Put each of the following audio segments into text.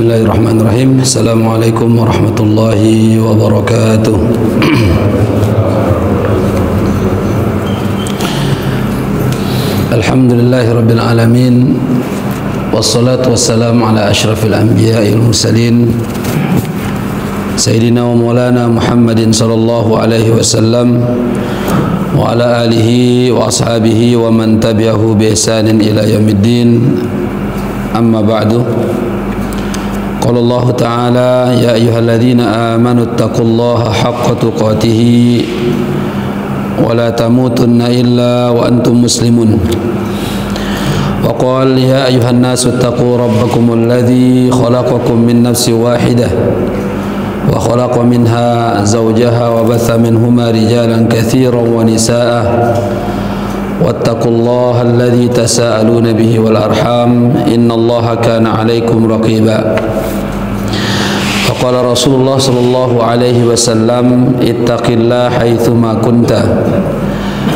Bismillahirrahmanirrahim. Assalamualaikum warahmatullahi wabarakatuh. Alhamdulillahirabbil alamin. Wassalatu wassalamu ala asyrafil anbiya'i wal mursalin Sayyidina wa maulana Muhammadin sallallahu alaihi wasallam wa ala alihi wa ashabihi wa man tabi'ahu bi ihsanin ila yaumiddin. Amma ba'du. Qala Allah Ta'ala ya ayyuhalladzina amanu taqullaha haqqa tuqatih wa la tamutunna illa wa antum muslimun. Wa qala ya ayyuhan nasu taqu rabbakumul ladzi khalaqakum min nafsin wahidah wa khalaqa minha zawjaha wa batha minhuma rijalan katsiran wa nisaa wattaqullaha alladzi tasaaluna bihi wal arham innallaha kana 'alaikum raqiba. Faqala Rasulullah sallallahu alaihi wasallam ittaqillaha haitsuma kunta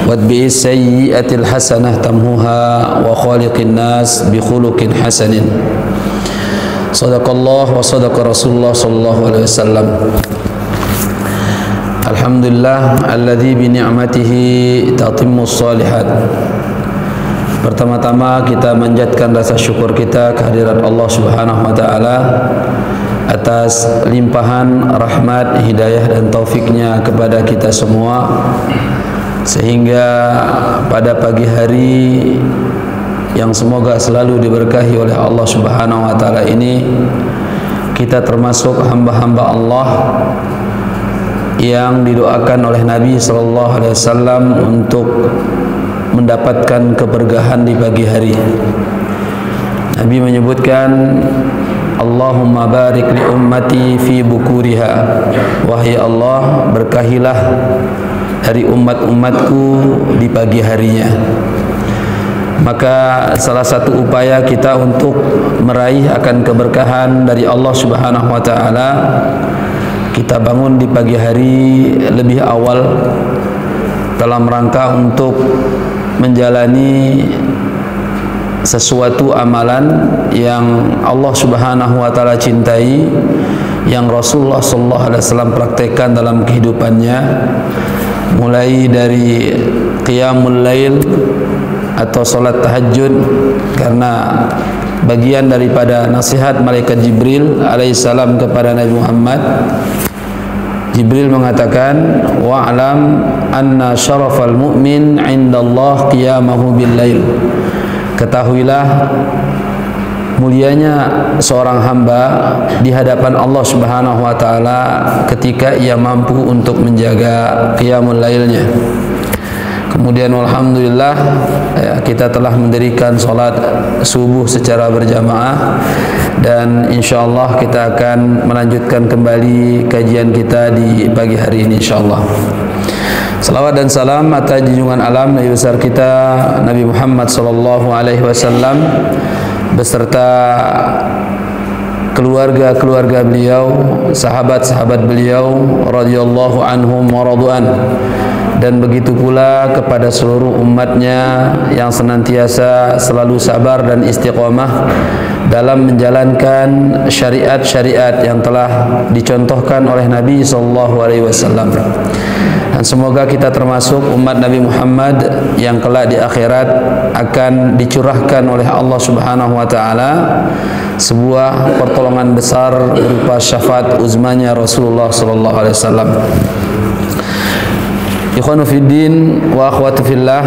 watbi'is sayyi'atil hasanah tamhuha wa khaliqin nas bi khuluqin hasanin. Sadaqallah wa sadaqa Rasulullah sallallahu alaihi wasallam. Alhamdulillah alladzi bi ni'matihi tatimmus shalihat. Pertama-tama kita manjatkan rasa syukur kita kehadirat Allah Subhanahu wa taala atas limpahan rahmat, hidayah dan taufiknya kepada kita semua, sehingga pada pagi hari yang semoga selalu diberkahi oleh Allah Subhanahu wa taala ini, kita termasuk hamba-hamba Allah yang didoakan oleh Nabi sallallahu alaihi wasallam untuk mendapatkan keberkahan di pagi hari. Nabi menyebutkan, Allahumma barik li ummati fi bukuriha. Wahai Allah, berkahilah dari umat-umatku di pagi harinya. Maka salah satu upaya kita untuk meraih akan keberkahan dari Allah Subhanahu wa taala, kita bangun di pagi hari lebih awal dalam rangka untuk menjalani sesuatu amalan yang Allah Subhanahu wa taala cintai, yang Rasulullah sallallahu alaihi wasallam praktekkan dalam kehidupannya, mulai dari qiyamul lail atau salat tahajud, karena bagian daripada nasihat malaikat Jibril alaihissalam kepada Nabi Muhammad. Jibril mengatakan, wa'lam anna syarafal mu'min 'indallah qiyamahu bil lail. Ketahuilah mulianya seorang hamba di hadapan Allah Subhanahu wa taala ketika ia mampu untuk menjaga qiyamul lailnya. Kemudian alhamdulillah kita telah mendirikan salat subuh secara berjamaah, dan insyaallah kita akan melanjutkan kembali kajian kita di pagi hari ini insyaallah. Salawat dan salam atas junjungan alam Nabi besar kita Nabi Muhammad sallallahu alaihi wasallam beserta keluarga-keluarga beliau, sahabat-sahabat beliau radhiyallahu anhum wa radu'an, dan begitu pula kepada seluruh umatnya yang senantiasa selalu sabar dan istiqamah dalam menjalankan syariat-syariat yang telah dicontohkan oleh Nabi sallallahu alaihi wasallam. Dan semoga kita termasuk umat Nabi Muhammad yang kelak di akhirat akan dicurahkan oleh Allah Subhanahu wa taala sebuah pertolongan besar berupa syafaat uzmanya Rasulullah sallallahu alaihi wasallam. Ikhwanu fiddin wa akhwatu fillah,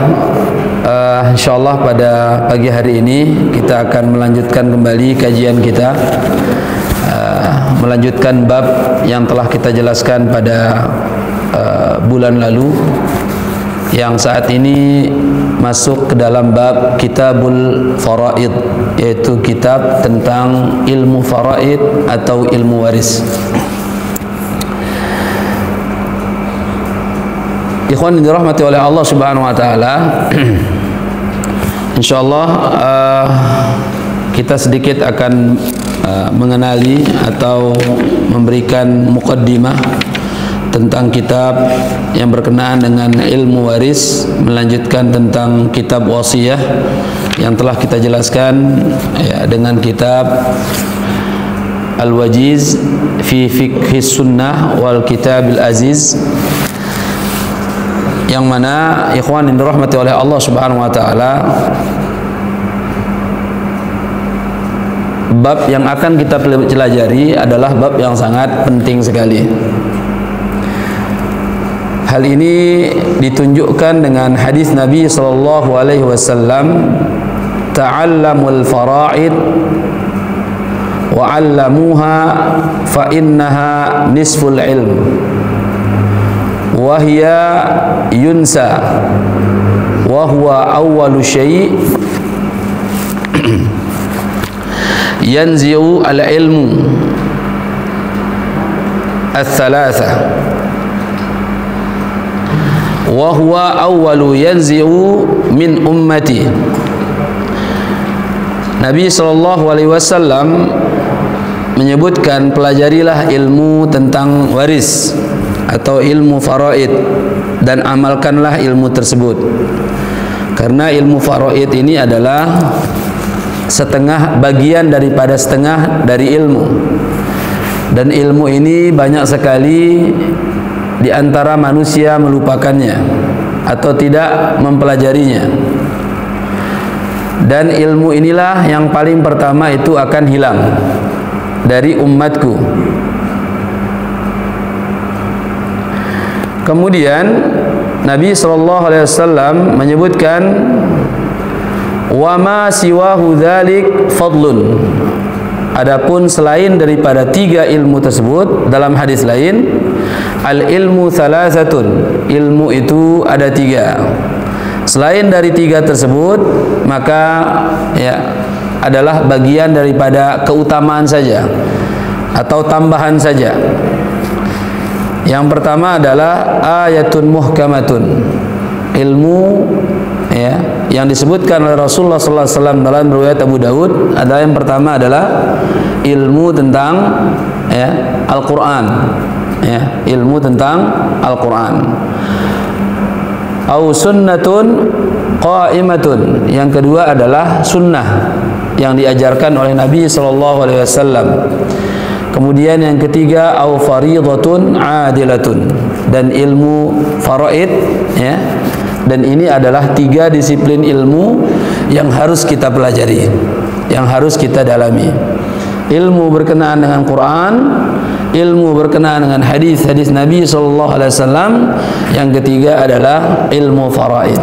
insyaallah pada pagi hari ini kita akan melanjutkan kembali kajian kita, melanjutkan bab yang telah kita jelaskan pada bulan lalu, yang saat ini masuk ke dalam bab kitabul faraid, yaitu kitab tentang ilmu faraid atau ilmu waris. Ikhwan yang dirahmati oleh Allah Subhanahu wa taala, insyaallah kita sedikit akan mengenali atau memberikan muqaddimah tentang kitab yang berkenaan dengan ilmu waris, melanjutkan tentang kitab wasiyah yang telah kita jelaskan ya, dengan kitab Al-Wajiz fi Fiqh Sunnah wal Kitab Al-Aziz, yang mana ikhwan yang dirahmati oleh Allah Subhanahu wa taala, bab yang akan kita pelajari adalah bab yang sangat penting sekali. Hal ini ditunjukkan dengan hadis Nabi sallallahu alaihi wasallam, ta'allamul fara'id wa 'allamuha fa innaha nisful ilm wa hiya yunsa wa huwa awwalu syai' yanzi'u al-ilmu ats-tsalatsa wa huwa awwalu yanzi'u min ummati. Nabi sallallahu alaihi wasallam menyebutkan, pelajarilah ilmu tentang waris atau ilmu faraid dan amalkanlah ilmu tersebut, karena ilmu faraid ini adalah setengah bagian daripada setengah dari ilmu, dan ilmu ini banyak sekali di antara manusia melupakannya atau tidak mempelajarinya, dan ilmu inilah yang paling pertama itu akan hilang dari umatku. Kemudian Nabi SAW menyebutkan, wa ma siwahu dzalik fadlun. Adapun selain daripada tiga ilmu tersebut, dalam hadis lain, al ilmu thalathatun, ilmu itu ada tiga. Selain dari tiga tersebut, maka adalah bagian daripada keutamaan saja atau tambahan saja. Yang pertama adalah ayatun muhkamatun, ilmu yang disebutkan oleh Rasulullah SAW dalam riwayat Abu Daud adalah, yang pertama adalah ilmu tentang Al-Quran, ilmu tentang Al-Quran. Au sunnatun qaimatun, yang kedua adalah sunnah yang diajarkan oleh Nabi SAW. Kemudian yang ketiga, au faridatun adilatun, dan ilmu faraid, dan ini adalah tiga disiplin ilmu yang harus kita pelajari, yang harus kita dalami. Ilmu berkenaan dengan Quran, ilmu berkenaan dengan hadis-hadis Nabi SAW, yang ketiga adalah ilmu faraid.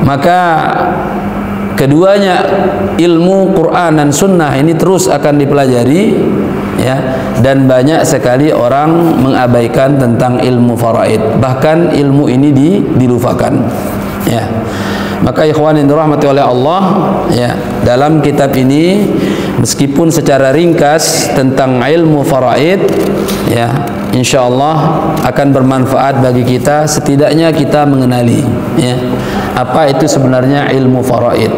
Maka keduanya, ilmu Quran dan sunnah ini terus akan dipelajari, dan banyak sekali orang mengabaikan tentang ilmu faraid, bahkan ilmu ini dilupakan. Maka ikhwan yang dirahmati oleh Allah, dalam kitab ini meskipun secara ringkas tentang ilmu faraid, insyaallah akan bermanfaat bagi kita. Setidaknya kita mengenali apa itu sebenarnya ilmu faraid,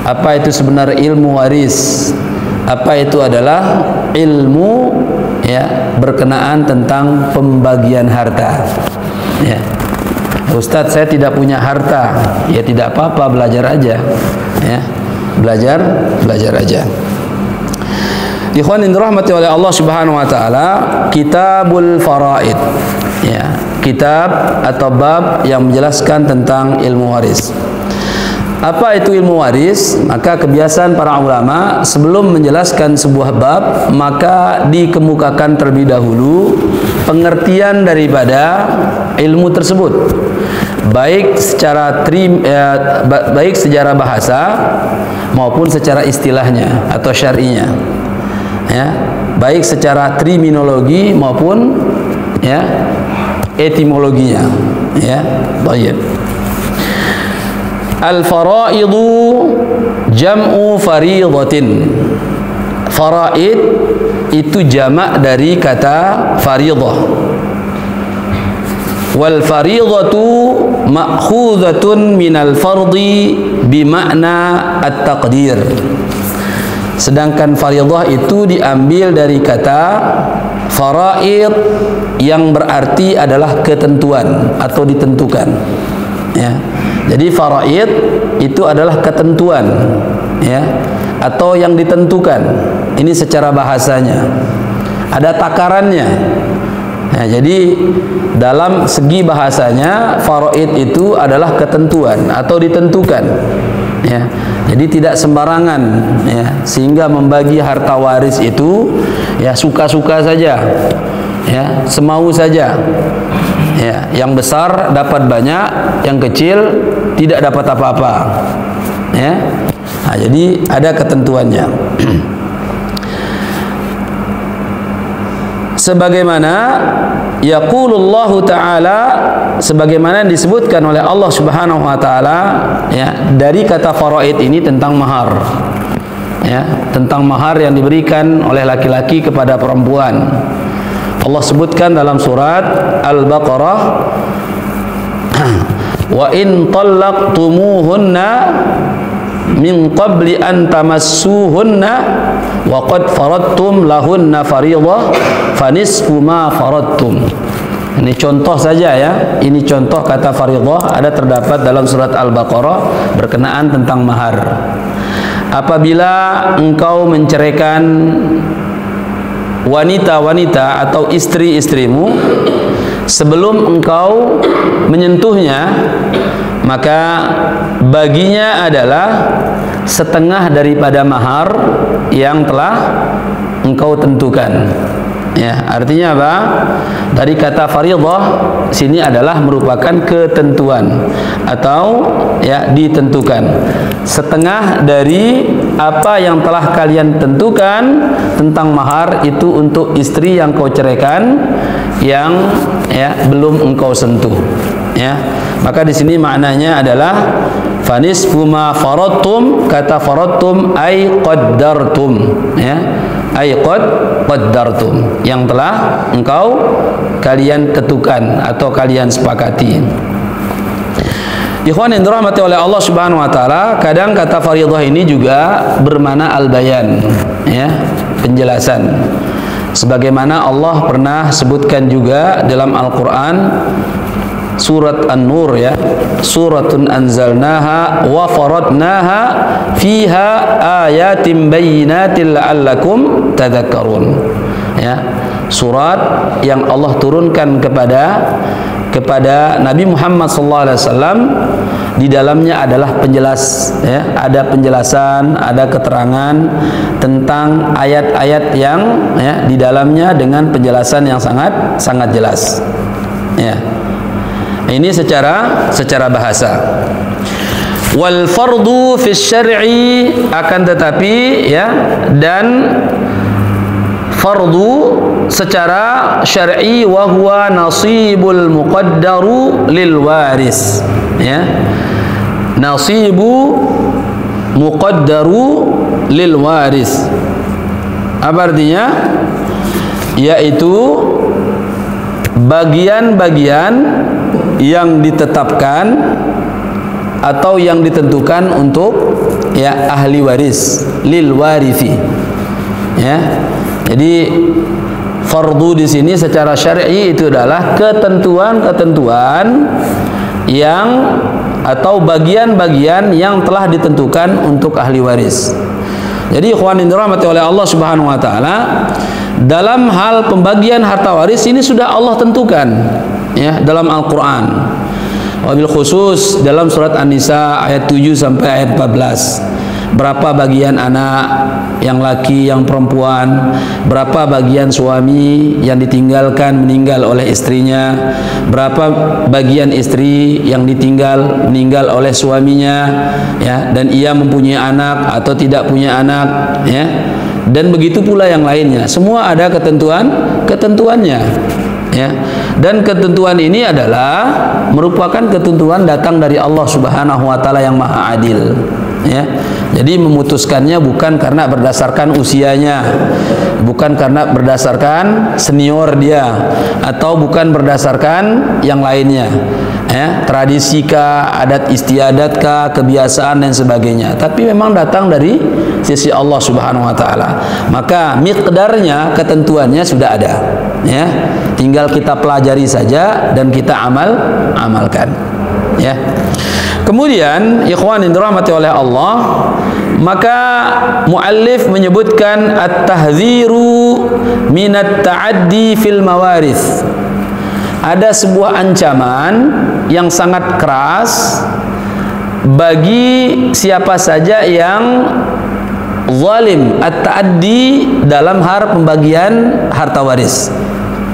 apa itu sebenarnya ilmu waris, apa itu adalah ilmu berkenaan tentang pembagian harta. Ustadz, saya tidak punya harta. Ya tidak apa-apa, belajar aja. Belajar aja. Ikhwan yang dirahmati oleh Allah Subhanahu wa taala, Kitabul Faraid. Kitab atau bab yang menjelaskan tentang ilmu waris. Apa itu ilmu waris? Maka kebiasaan para ulama sebelum menjelaskan sebuah bab, maka dikemukakan terlebih dahulu pengertian daripada ilmu tersebut, baik secara bahasa maupun secara istilahnya atau syar'inya, baik secara terminologi maupun etimologinya. Baik. Al-faraidu jam'u faridatin. Faraid itu jamak dari kata faridah. Wal faridatu ma'khudhatun minal fardi bimakna at-taqdir. Sedangkan faridah itu diambil dari kata faraid yang berarti adalah ketentuan atau ditentukan. Jadi faraid itu adalah ketentuan, atau yang ditentukan. Ini secara bahasanya. Ada takarannya. Ya, jadi dalam segi bahasanya faraid itu adalah ketentuan atau ditentukan. Ya, jadi tidak sembarangan. Ya, sehingga membagi harta waris itu ya suka-suka saja. Ya, semau saja. Ya, yang besar dapat banyak, yang kecil tidak dapat apa-apa. Ya, nah, jadi ada ketentuannya. Sebagaimana yaqulullahu ta'ala, sebagaimana disebutkan oleh Allah Subhanahu wa taala ya, dari kata faraid ini tentang mahar. Ya, tentang mahar yang diberikan oleh laki-laki kepada perempuan. Allah sebutkan dalam surat Al-Baqarah, wa in talaqtumuhunna min qabli an tamassuhunna wa qad faradtum lahunna fariidhah fanisfu ma faradtum. Ini contoh saja ya. Ini contoh kata fariidhah ada terdapat dalam surat Al-Baqarah berkenaan tentang mahar. Apabila engkau menceraikan wanita-wanita atau istri-istrimu sebelum engkau menyentuhnya, maka baginya adalah setengah daripada mahar yang telah engkau tentukan. Ya, artinya apa? Dari kata fariidhah sini adalah merupakan ketentuan atau ya ditentukan. Setengah dari apa yang telah kalian tentukan tentang mahar itu untuk istri yang kau ceraikan yang ya belum engkau sentuh. Ya, maka di sini maknanya adalah fanisfu ma faradtum, kata faradtum ay qaddartum, ya, ay qaddartum, yang telah engkau kalian tentukan atau kalian sepakati. Ikhwan yang dirahmati oleh Allah Subhanahu wa taala, kadang kata fariidhah ini juga bermakna al-bayan, ya, penjelasan. Sebagaimana Allah pernah sebutkan juga dalam Al-Qur'an surat An-Nur, ya, suratun anzalnaha wa faradnaha fiha ayatin bayyinatin la'allakum tadhakkarun. Ya, surat yang Allah turunkan kepada Nabi Muhammad SAW, di dalamnya adalah penjelas, ya, ada penjelasan, ada keterangan tentang ayat-ayat yang ya, di dalamnya dengan penjelasan yang sangat jelas. Ya. Ini secara bahasa. Wal fardu fi syar'i, akan tetapi ya, dan fardu secara syar'i wa huwa nasibul muqaddaru lil waris, ya, nasibu muqaddaru lil waris. Apa artinya? Yaitu bagian-bagian yang ditetapkan atau yang ditentukan untuk ya ahli waris, lil warithi. Ya. Jadi fardu di sini secara syar'i itu adalah ketentuan-ketentuan yang atau bagian-bagian yang telah ditentukan untuk ahli waris. Jadi ikhwan yang dirahmati oleh Allah Subhanahu wa taala, dalam hal pembagian harta waris ini sudah Allah tentukan, ya, dalam Al-Qur'an. Wabil khusus dalam surat An-Nisa ayat 7 sampai ayat 14. Berapa bagian anak yang laki, yang perempuan, berapa bagian suami yang ditinggalkan meninggal oleh istrinya, berapa bagian istri yang meninggal oleh suaminya, ya, dan ia mempunyai anak atau tidak punya anak, ya, dan begitu pula yang lainnya. Semua ada ketentuannya, ya, dan ketentuan ini adalah merupakan ketentuan datang dari Allah Subhanahu wa taala yang Maha Adil, ya. Jadi memutuskannya bukan karena berdasarkan usianya, bukan karena berdasarkan senior dia, atau bukan berdasarkan yang lainnya, ya, tradisi kah, adat istiadat kah, kebiasaan dan sebagainya, tapi memang datang dari sisi Allah Subhanahu wa taala. Maka miqdarnya, ketentuannya sudah ada, ya, tinggal kita pelajari saja dan kita amalkan. ya. Kemudian ikhwan yang dirahmati oleh Allah, maka muallif menyebutkan at-tahdziru minat ta'addi fil mawarith. Ada sebuah ancaman yang sangat keras bagi siapa saja yang zalim, at-ta'addi dalam hal pembagian harta waris,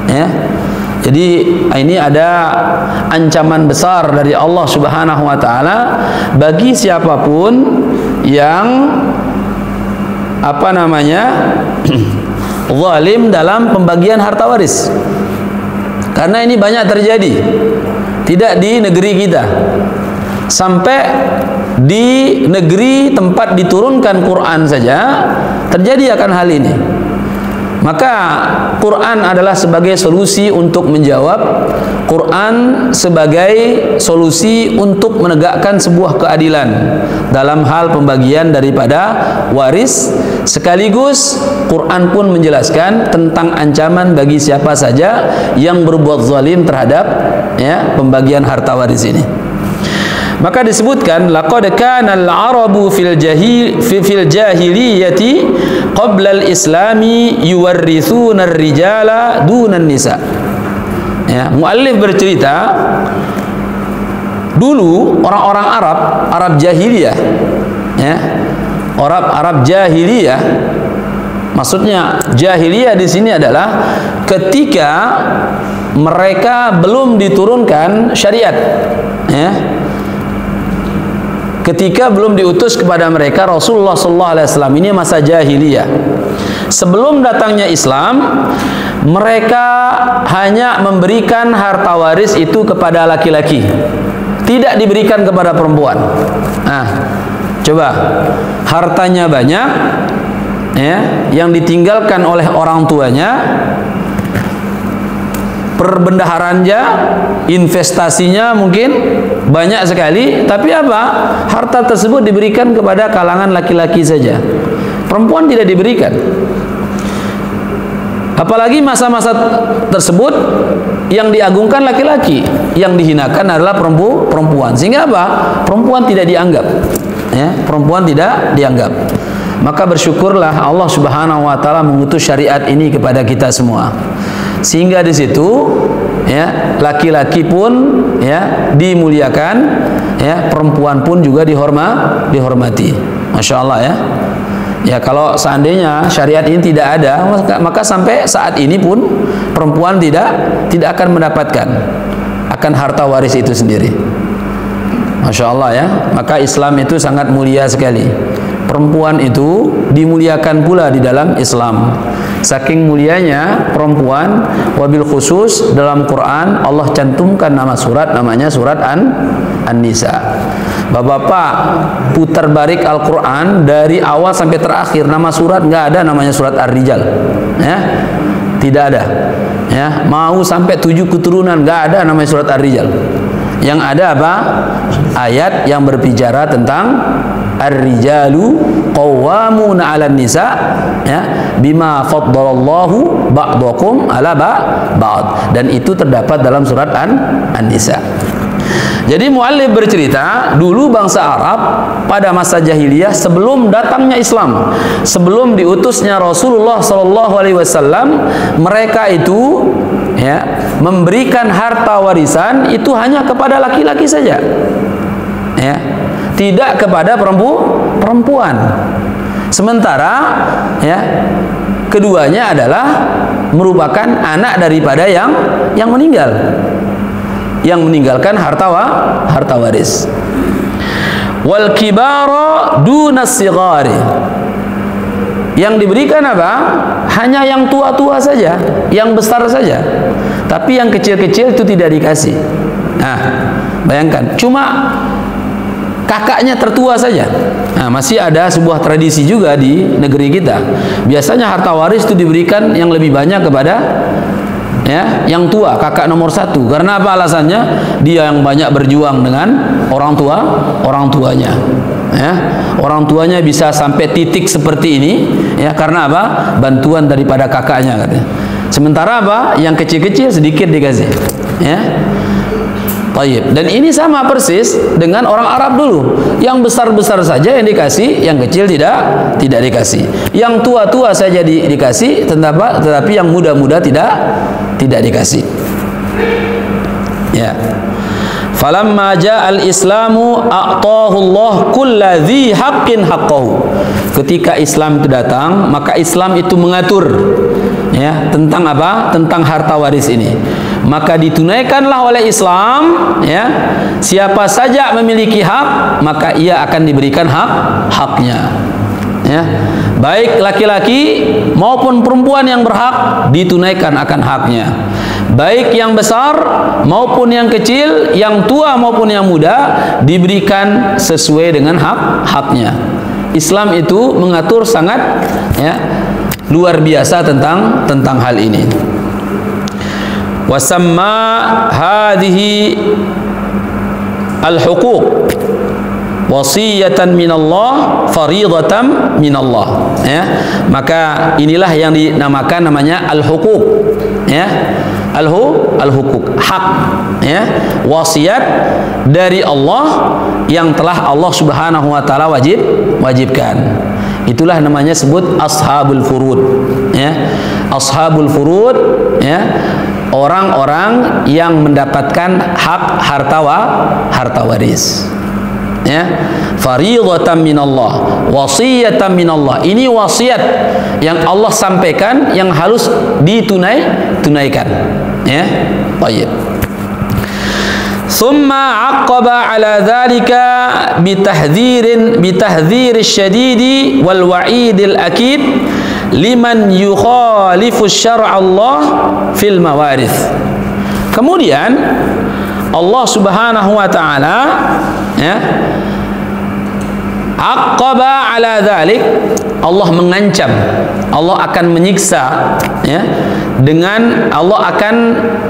ya. Jadi ini ada ancaman besar dari Allah Subhanahu wa taala bagi siapapun yang zalim dalam pembagian harta waris. Karena ini banyak terjadi, tidak di negeri kita, sampai di negeri tempat diturunkan Quran saja terjadi akan hal ini. Maka Quran adalah sebagai solusi untuk menjawab, Quran sebagai solusi untuk menegakkan sebuah keadilan dalam hal pembagian daripada waris. Sekaligus Quran pun menjelaskan tentang ancaman bagi siapa saja yang berbuat zalim terhadap, ya, pembagian harta waris ini. Maka disebutkan laqad kana al-arabu fil jahiliyati qabla al-islami yuwarrithuna ar-rijala duna an-nisa. Ya, muallif bercerita dulu orang-orang Arab jahiliyah, ya. Arab jahiliyah, maksudnya jahiliyah di sini adalah ketika mereka belum diturunkan syariat, ya. Ketika belum diutus kepada mereka Rasulullah SAW, ini masa jahiliyah. Sebelum datangnya Islam, mereka hanya memberikan harta waris itu kepada laki-laki, tidak diberikan kepada perempuan. Nah, coba hartanya banyak, ya, yang ditinggalkan oleh orang tuanya, perbendaharanya, investasinya mungkin banyak sekali, tapi apa? Harta tersebut diberikan kepada kalangan laki-laki saja. Perempuan tidak diberikan. Apalagi masa-masa tersebut yang diagungkan laki-laki, yang dihinakan adalah perempuan. Sehingga apa? Perempuan tidak dianggap, ya, perempuan tidak dianggap. Maka bersyukurlah Allah Subhanahu wa taala mengutus syariat ini kepada kita semua. Sehingga di situ, ya, laki-laki pun, ya, dimuliakan, ya, perempuan pun juga dihormati. Masya Allah, ya. Ya, kalau seandainya syariat ini tidak ada, maka sampai saat ini pun perempuan tidak akan mendapatkan akan harta waris itu sendiri. Masya Allah, ya. Maka Islam itu sangat mulia sekali. Perempuan itu dimuliakan pula di dalam Islam. Saking mulianya perempuan, wabil khusus dalam Quran Allah cantumkan nama surat, namanya surat An-Nisa. Bapak-bapak putar balik Al-Quran dari awal sampai terakhir, nama surat nggak ada namanya surat Ar-Rijal, ya, tidak ada, ya. Mau sampai 7 keturunan nggak ada namanya surat Ar-Rijal. Yang ada apa? Ayat yang berbicara tentang ar-rijalu qawwamuna 'alan nisa, ya, bima faddalallahu ba'dakum 'ala ba'd, dan itu terdapat dalam surat An-Nisa. Jadi muallif bercerita dulu bangsa Arab pada masa jahiliyah sebelum datangnya Islam, sebelum diutusnya Rasulullah SAW, mereka itu, ya, memberikan harta warisan itu hanya kepada laki-laki saja, ya, tidak kepada perempuan. Sementara, ya, keduanya adalah merupakan anak daripada yang meninggal, yang meninggalkan harta waris. Wal kibara dunas sigari, yang diberikan apa? Hanya yang tua-tua saja, yang besar saja, tapi yang kecil-kecil itu tidak dikasih. Nah, bayangkan, cuma kakaknya tertua saja. Nah, masih ada sebuah tradisi juga di negeri kita. Biasanya harta waris itu diberikan yang lebih banyak kepada, ya, yang tua, kakak nomor 1. Karena apa alasannya? Dia yang banyak berjuang dengan orang tuanya. Ya, orang tuanya bisa sampai titik seperti ini, ya, karena apa? Bantuan daripada kakaknya, katanya. Sementara apa? Yang kecil-kecil sedikit dikasih, ya. Taib. Dan ini sama persis dengan orang Arab dulu. Yang besar-besar saja yang dikasih, yang kecil tidak dikasih. Yang tua-tua saja dikasih, tetapi yang muda-muda tidak dikasih. Ya. Falamma ja'al Islamu a'tahu Allah kulla dhi haqqin haqqahu. Ketika Islam itu datang, maka Islam itu mengatur ya tentang apa? Tentang harta waris ini. Maka ditunaikanlah oleh Islam ya, siapa saja memiliki hak maka ia akan diberikan haknya ya, baik laki-laki maupun perempuan yang berhak ditunaikan akan haknya, baik yang besar maupun yang kecil, yang tua maupun yang muda diberikan sesuai dengan haknya. Islam itu mengatur sangat ya luar biasa tentang hal ini. Wasamma hadhihi al-huquq wasiyatan minallah faridatan minallah ya, maka inilah yang dinamakan namanya al-huquq ya, al-huquq hak ya, wasiat dari Allah yang telah Allah Subhanahu wa taala wajibkan. Itulah namanya sebut ashabul furud ya, ashabul furud ya, orang-orang yang mendapatkan hak harta waris ya, faridatan minallah, wasiyatan minallah. Ini wasiat yang Allah sampaikan yang harus ditunaikan ya. Baik. Thumma aqaba ala dhalika bitahdhir syadidi wal wa'idil akid liman yukhalifu syar'a Allah fil mawarith. Kemudian Allah Subhanahu wa taala ya, aqaba ala dzalik, Allah mengancam, Allah akan menyiksa ya, dengan Allah akan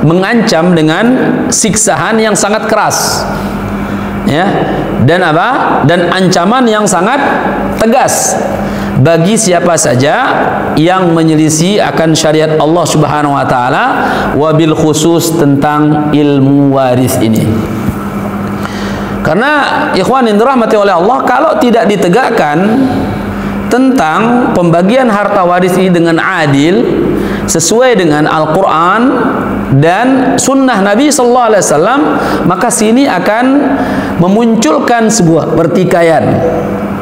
mengancam dengan siksaan yang sangat keras ya, dan apa? Dan ancaman yang sangat tegas bagi siapa saja yang menyelisih akan syariat Allah Subhanahu wa taala, wabil khusus tentang ilmu waris ini. Karena ikhwan yang dirahmati oleh Allah, kalau tidak ditegakkan tentang pembagian harta waris ini dengan adil sesuai dengan Al-Quran dan sunnah Nabi Sallallahu Alaihi Wasallam, maka sini akan memunculkan sebuah pertikaian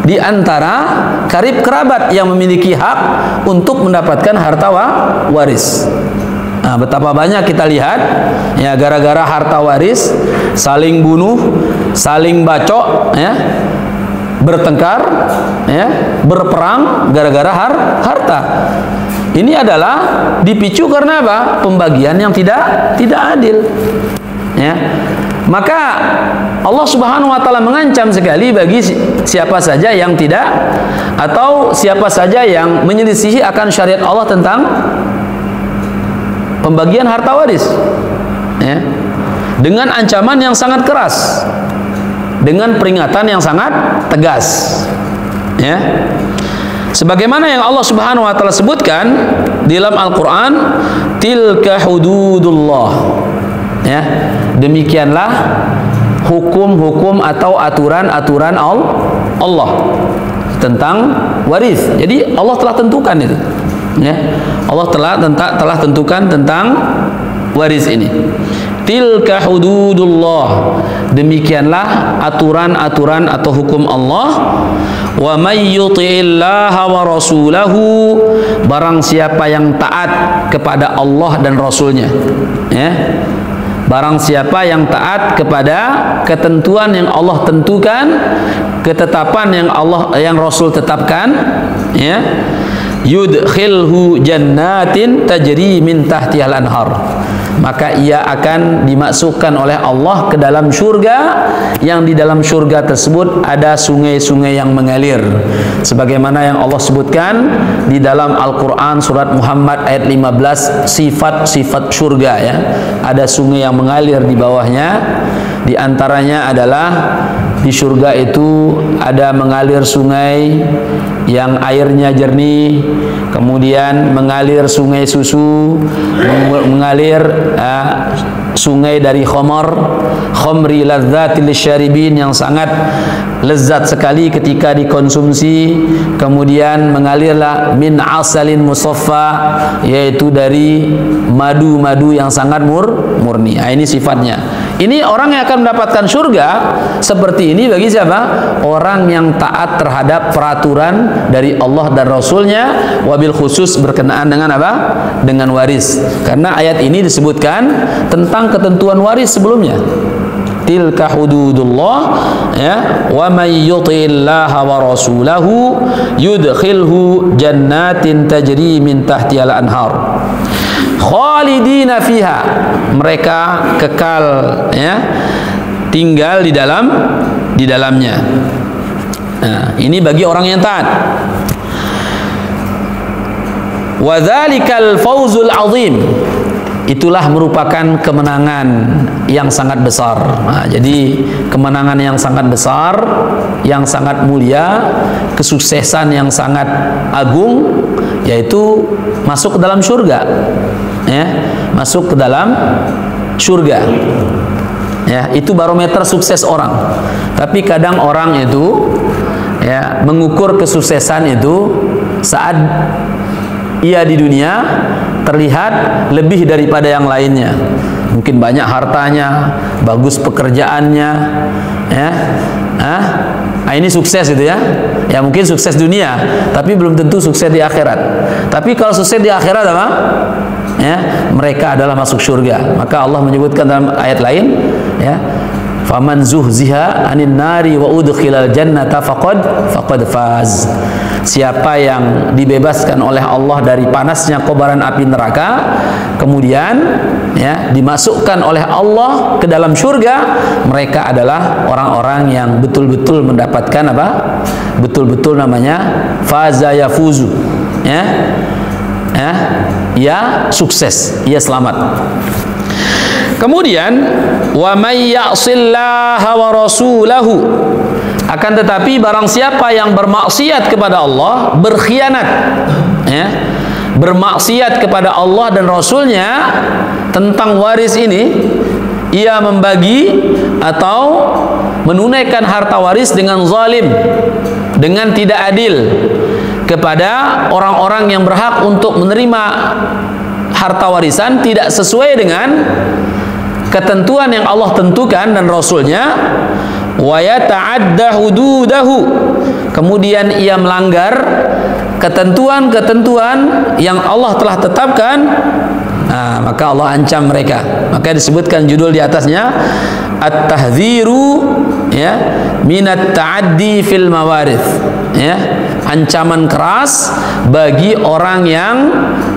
di antara karib kerabat yang memiliki hak untuk mendapatkan harta waris. Nah, betapa banyak kita lihat ya, gara-gara harta waris saling bunuh, saling bacok ya, bertengkar ya, berperang gara-gara harta. Ini adalah dipicu karena apa? Pembagian yang tidak adil ya. Maka Allah Subhanahu wa taala mengancam sekali bagi siapa saja yang tidak, atau siapa saja yang menyelisihi akan syariat Allah tentang pembagian harta waris ya, dengan ancaman yang sangat keras, dengan peringatan yang sangat tegas ya. Sebagaimana yang Allah Subhanahu wa taala sebutkan di dalam Al-Qur'an, tilka hududullah ya, demikianlah hukum-hukum atau aturan-aturan Allah tentang waris. Jadi Allah telah tentukan itu ya, Allah telah tentukan tentang waris ini. Tilka hududullah, demikianlah aturan-aturan atau hukum Allah. Wa may yuti'illaha wa rasulahu, barang siapa yang taat kepada Allah dan Rasulnya ya, barang siapa yang taat kepada ketentuan yang Allah tentukan, ketetapan yang Rasul tetapkan ya, yudkhilhu jannatin tajri min tahtihal anhar, maka ia akan dimasukkan oleh Allah ke dalam surga, yang di dalam surga tersebut ada sungai-sungai yang mengalir, sebagaimana yang Allah sebutkan di dalam Al-Quran surat Muhammad ayat 15, sifat-sifat surga ya, ada sungai yang mengalir di bawahnya. Di antaranya adalah di surga itu ada mengalir sungai yang airnya jernih, kemudian mengalir sungai susu, mengalir sungai dari khamri ladzatil lisyaribin, yang sangat lezat sekali ketika dikonsumsi. Kemudian mengalirlah min asalin musaffa, yaitu dari madu-madu yang sangat murni. Nah, ini sifatnya. Ini orang yang akan mendapatkan surga seperti ini bagi siapa? Orang yang taat terhadap peraturan dari Allah dan Rasulnya, wabil khusus berkenaan dengan apa? Dengan waris. Karena ayat ini disebutkan tentang ketentuan waris sebelumnya. Tilka hududullah, ya, wa may yuti'illaha wa rasulahu yudkhilhu jannatin tajri min tahtihal anhar khalidina fiha, mereka kekal, ya, tinggal di dalamnya. Nah, ini bagi orang yang taat. Wa dzalikal fawzul azim, itulah merupakan kemenangan yang sangat besar. Nah, jadi kemenangan yang sangat besar, yang sangat mulia, kesuksesan yang sangat agung, yaitu masuk ke dalam surga, ya, masuk ke dalam surga, ya. Itu barometer sukses orang. Tapi kadang orang itu, ya, mengukur kesuksesan itu saat ia di dunia terlihat lebih daripada yang lainnya. Mungkin banyak hartanya, bagus pekerjaannya, ya. Nah, ini sukses itu, ya. Ya mungkin sukses dunia, tapi belum tentu sukses di akhirat. Tapi kalau sukses di akhirat apa? Ya, mereka adalah masuk surga. Maka Allah menyebutkan dalam ayat lain, ya, faman zuhziha anin nari wa udkhilal jannata faqad faz. Siapa yang dibebaskan oleh Allah dari panasnya kobaran api neraka, kemudian, ya, dimasukkan oleh Allah ke dalam surga, mereka adalah orang-orang yang betul-betul mendapatkan apa? Betul-betul namanya faza yafuzu, ya. Ya, sukses, ya, selamat. Kemudian wa may ya'sillaha wa rasulahu, akan tetapi barang siapa yang bermaksiat kepada Allah, berkhianat, ya, bermaksiat kepada Allah dan Rasulnya tentang waris ini, ia membagi atau menunaikan harta waris dengan zalim, dengan tidak adil kepada orang-orang yang berhak untuk menerima harta warisan, tidak sesuai dengan ketentuan yang Allah tentukan dan Rasulnya, wa yata'adda hududahu, kemudian ia melanggar ketentuan-ketentuan yang Allah telah tetapkan, nah, maka Allah ancam mereka. Maka disebutkan judul di atasnya at-tahdziru, ya, minat ta'addi fil mawarith, ya, ancaman keras bagi orang yang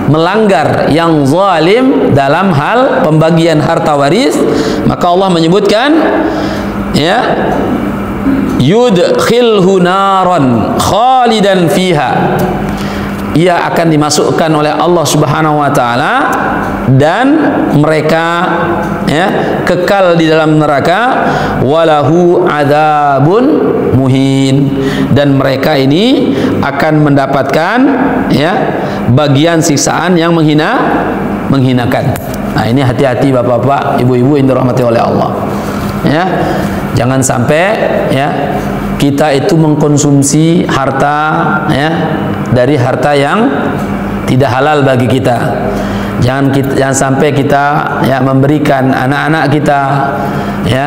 melanggar, yang zalim dalam hal pembagian harta waris. Maka Allah menyebutkan, ya, yudkhilhu naran khalidan fiha, ia akan dimasukkan oleh Allah Subhanahu wa taala dan mereka, ya, kekal di dalam neraka, walahu adzabun muhin, dan mereka ini akan mendapatkan, ya, bagian siksaan yang menghinakan. Nah, ini hati-hati bapak-bapak, ibu-ibu yang dirahmati oleh Allah, ya. Jangan sampai, ya, kita itu mengkonsumsi harta, ya, dari harta yang tidak halal bagi kita. Jangan sampai kita, ya, memberikan anak-anak kita, ya,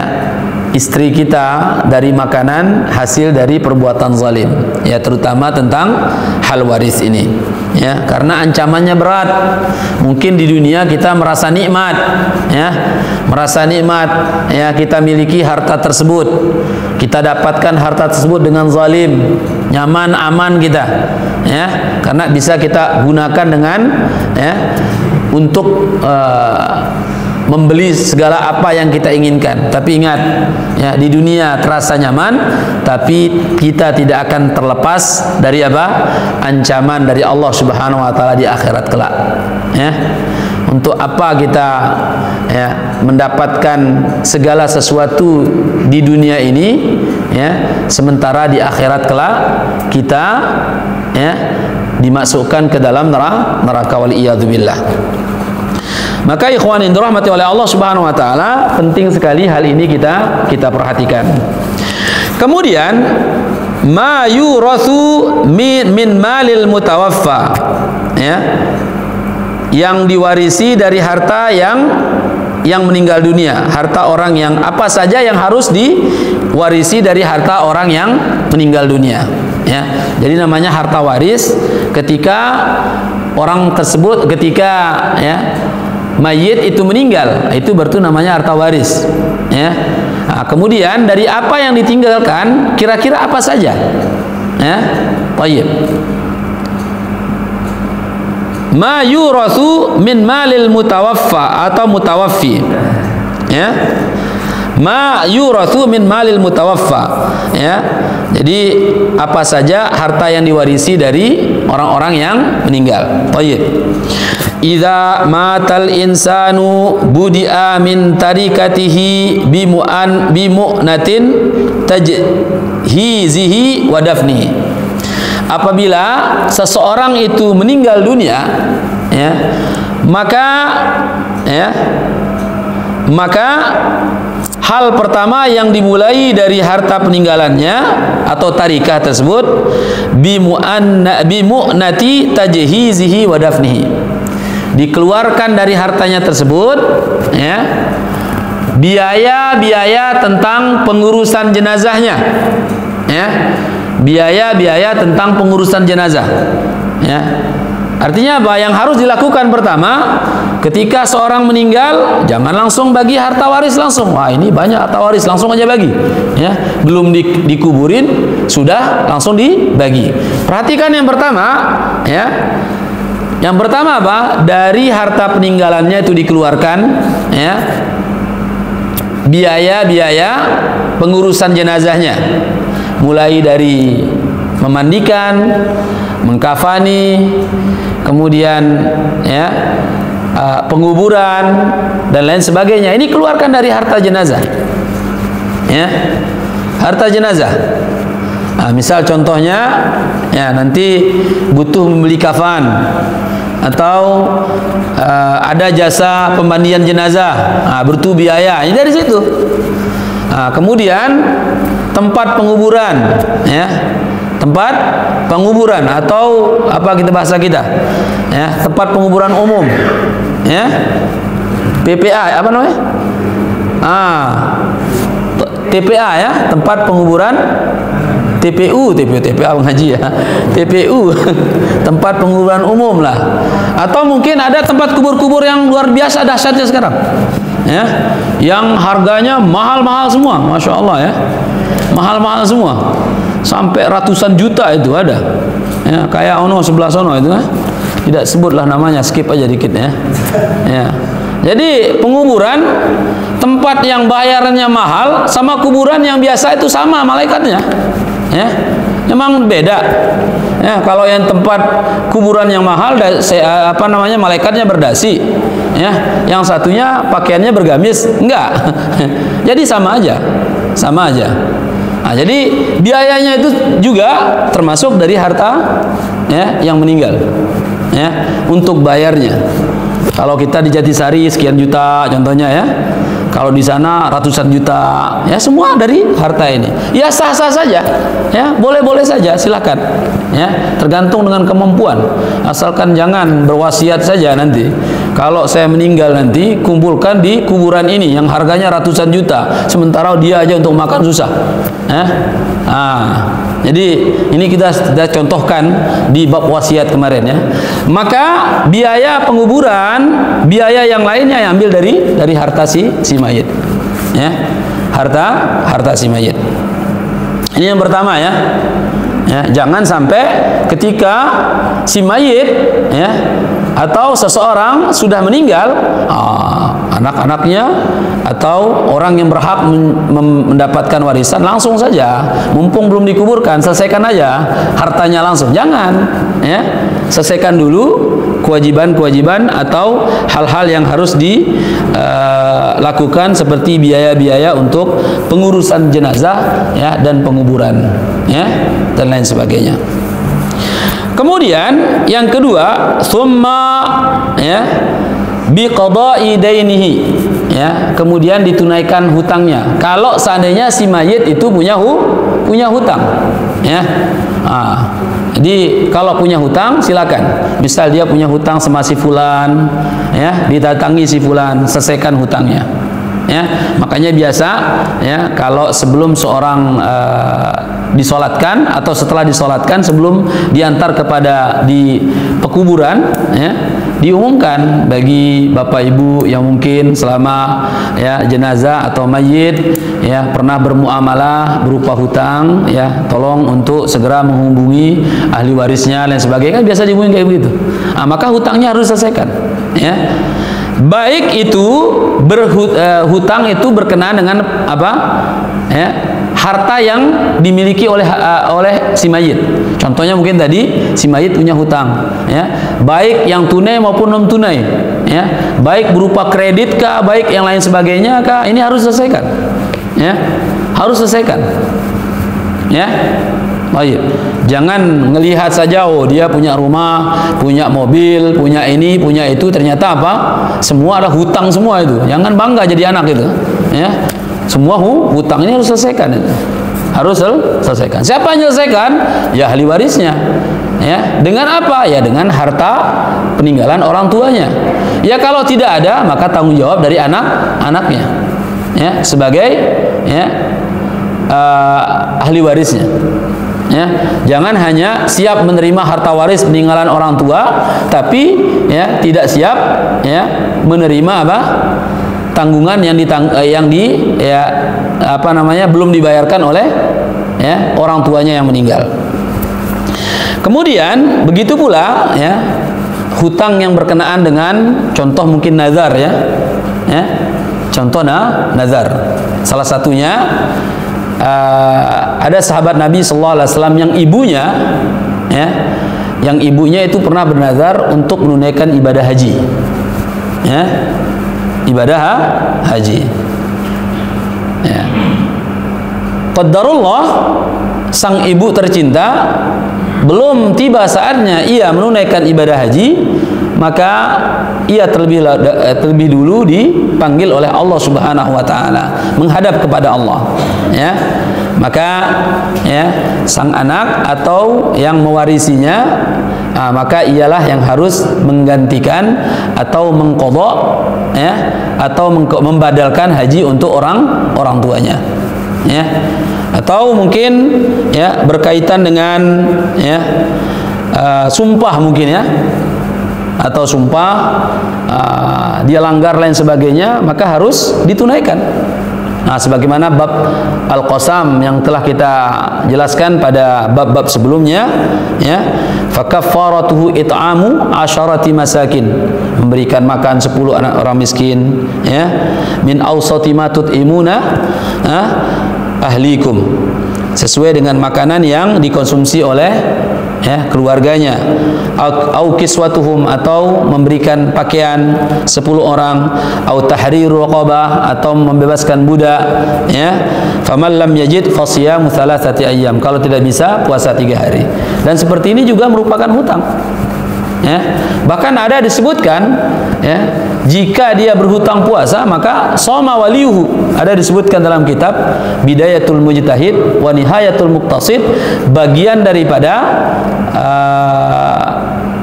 istri kita dari makanan hasil dari perbuatan zalim, ya, terutama tentang hal waris ini, ya, karena ancamannya berat. Mungkin di dunia kita merasa nikmat, ya, ya, kita miliki harta tersebut, kita dapatkan harta tersebut dengan zalim, nyaman, aman kita, ya, karena bisa kita gunakan dengan, ya, untuk membeli segala apa yang kita inginkan. Tapi ingat, ya, di dunia terasa nyaman, tapi kita tidak akan terlepas dari apa? Ancaman dari Allah Subhanahu wa taala di akhirat kelak, ya. Untuk apa kita, ya, mendapatkan segala sesuatu di dunia ini, ya, sementara di akhirat kelak kita, ya, dimasukkan ke dalam neraka, wal iyadzubillah. Maka ikhwanin dirahmati oleh Allah Subhanahu wa taala, penting sekali hal ini kita perhatikan. Kemudian ma yurathu min malil mutawaffa, ya, yang diwarisi dari harta yang meninggal dunia, harta orang yang apa saja yang harus diwarisi dari harta orang yang meninggal dunia, ya. Jadi namanya harta waris ketika orang tersebut, ketika ya mayit itu meninggal, itu berarti namanya harta waris, ya. Nah, kemudian dari apa yang ditinggalkan, kira-kira apa saja, ya. Baik. Ma yurathu min malil mutawaffa atau mutawaffi, ya. Ma yurathu min malil mutawaffa, ya. Jadi apa saja harta yang diwarisi dari orang-orang yang meninggal. Baik. Idza matal insanu budi'a min tarikatihi bimu'natin tajhizihi wa dafnihi. Apabila seseorang itu meninggal dunia, ya, maka hal pertama yang dimulai dari harta peninggalannya atau tarikah tersebut bimu'nati tajhizihi wa dafnihi, dikeluarkan dari hartanya tersebut, ya, biaya-biaya tentang pengurusan jenazahnya, ya, biaya-biaya tentang pengurusan jenazah, ya. Artinya apa yang harus dilakukan pertama ketika seorang meninggal? Jangan langsung bagi harta waris langsung. Wah, ini banyak harta waris, langsung aja bagi, ya. Belum dikuburin sudah langsung dibagi. Perhatikan yang pertama, ya. Yang pertama apa? Dari harta peninggalannya itu dikeluarkan, ya, biaya-biaya pengurusan jenazahnya, mulai dari memandikan, mengkafani, kemudian ya penguburan dan lain sebagainya. Ini keluarkan dari harta jenazah, ya, harta jenazah. Nah, misal contohnya, ya, nanti butuh membeli kafan atau ada jasa pemandian jenazah, butuh biaya, ini dari situ. Nah, kemudian tempat penguburan, ya, tempat penguburan atau apa kita bahasa kita, ya, tempat penguburan umum, ya, PPA, apa namanya? TPA, ya, tempat penguburan, TPU mengaji, ya, TPU tempat penguburan umum lah. Atau mungkin ada tempat kubur-kubur yang luar biasa dahsyatnya sekarang, ya, yang harganya mahal-mahal semua, masya Allah, ya, mahal-mahal semua, sampai ratusan juta itu ada, ya, kayak ono sebelah sono itu, tidak sebutlah namanya, skip aja dikit, ya, ya. Jadi penguburan tempat yang bayarannya mahal sama kuburan yang biasa itu sama malaikatnya, ya, memang beda, ya. Kalau yang tempat kuburan yang mahal, malaikatnya berdasi, ya, yang satunya pakaiannya bergamis, enggak. Jadi sama aja. Nah, jadi biayanya itu juga termasuk dari harta, ya, yang meninggal, ya, untuk bayarnya. Kalau kita di Jatisari sekian juta contohnya, ya, kalau di sana ratusan juta, ya, semua dari harta ini. Ya, sah-sah saja, ya, boleh-boleh saja, silakan, ya, tergantung dengan kemampuan, asalkan jangan berwasiat saja nanti, kalau saya meninggal nanti kumpulkan di kuburan ini yang harganya ratusan juta, sementara dia aja untuk makan susah, ya. Jadi ini kita sudah contohkan di bab wasiat kemarin, ya. Maka biaya penguburan, biaya yang lainnya yang ambil dari harta si mayit, ya, harta si mayit. Ini yang pertama, ya, ya, jangan sampai ketika si mayit, ya, atau seseorang sudah meninggal, anak-anaknya atau orang yang berhak mendapatkan warisan langsung saja, mumpung belum dikuburkan, selesaikan aja hartanya langsung. Jangan, ya, selesaikan dulu kewajiban-kewajiban atau hal-hal yang harus dilakukan seperti biaya-biaya untuk pengurusan jenazah, ya, dan penguburan, ya, dan lain sebagainya. Kemudian yang kedua, summa, ya, biqada'i dainihi, ya, kemudian ditunaikan hutangnya. Kalau seandainya si mayit itu punya hutang, ya. Jadi kalau punya hutang silakan. Misal dia punya hutang sama si fulan, ya, didatangi si fulan, selesaikan hutangnya. Ya, makanya biasa, ya, kalau sebelum seorang disolatkan atau setelah disolatkan, sebelum diantar kepada di pekuburan, ya, diumumkan bagi bapak ibu yang mungkin selama, ya, jenazah atau mayit, ya, pernah bermuamalah berupa hutang, ya, tolong untuk segera menghubungi ahli warisnya dan sebagainya. Kan biasa dihubungi kayak begitu. Maka hutangnya harus diselesaikan, ya. Baik itu hutang itu berkenaan dengan apa, ya, harta yang dimiliki oleh si mayit. Contohnya mungkin tadi si mayit punya hutang, ya, baik yang tunai maupun non tunai, ya, baik berupa kredit kah, baik yang lain sebagainya kah, ini harus selesaikan, ya, harus selesaikan, ya. Baik, jangan ngelihat saja, oh dia punya rumah, punya mobil, punya ini, punya itu, ternyata apa? Semua ada hutang semua itu. Jangan bangga jadi anak itu, ya. Semua hutang ini harus selesaikan, itu. Harus selesaikan. Siapa yang selesaikan? Ya ahli warisnya. Ya, dengan apa? Ya dengan harta peninggalan orang tuanya. Ya kalau tidak ada, maka tanggung jawab dari anaknya. Ya, sebagai, ya, ahli warisnya. Ya, jangan hanya siap menerima harta waris peninggalan orang tua, tapi, ya, tidak siap, ya, menerima apa? Tanggungan yang ya, apa namanya, belum dibayarkan oleh, ya, orang tuanya yang meninggal. Kemudian begitu pula, ya, hutang yang berkenaan dengan contoh mungkin nazar, ya, ya, contoh nazar. Salah satunya ada sahabat Nabi Sallallahu Alaihi Wasallam yang ibunya, ya, yang ibunya itu pernah bernazar untuk menunaikan ibadah haji, ya, ibadah haji. Ya. Qadarullah, sang ibu tercinta, belum tiba saatnya ia menunaikan ibadah haji, maka ia terlebih dulu dipanggil oleh Allah Subhanahu wa taala, menghadap kepada Allah, ya. Maka, ya, sang anak atau yang mewarisinya, maka ialah yang harus menggantikan atau mengqadha, ya, atau membadalkan haji untuk orang tuanya, ya. Atau mungkin, ya, berkaitan dengan, ya, sumpah mungkin, ya, atau sumpah dia langgar lain sebagainya, maka harus ditunaikan. Nah, sebagaimana bab al-qasam yang telah kita jelaskan pada bab-bab sebelumnya, ya, fakaffaratuhu it'amu 'asharati masakin, memberikan makan 10 anak orang miskin, ya, min awsati ma tut'imuna ahlikum, sesuai dengan makanan yang dikonsumsi oleh, ya, keluarganya. Au kiswatuhum, atau memberikan pakaian 10 orang, au tahriru raqabah, atau membebaskan budak, ya. Faman lam yajid fasiyamu thalathati ayyam, kalau tidak bisa puasa 3 hari. Dan seperti ini juga merupakan hutang, ya. Bahkan ada disebutkan, ya, jika dia berhutang puasa maka soma waliyuhu, ada disebutkan dalam kitab Bidayatul Mujtahid wa Nihayatul Muqtasid, bagian daripada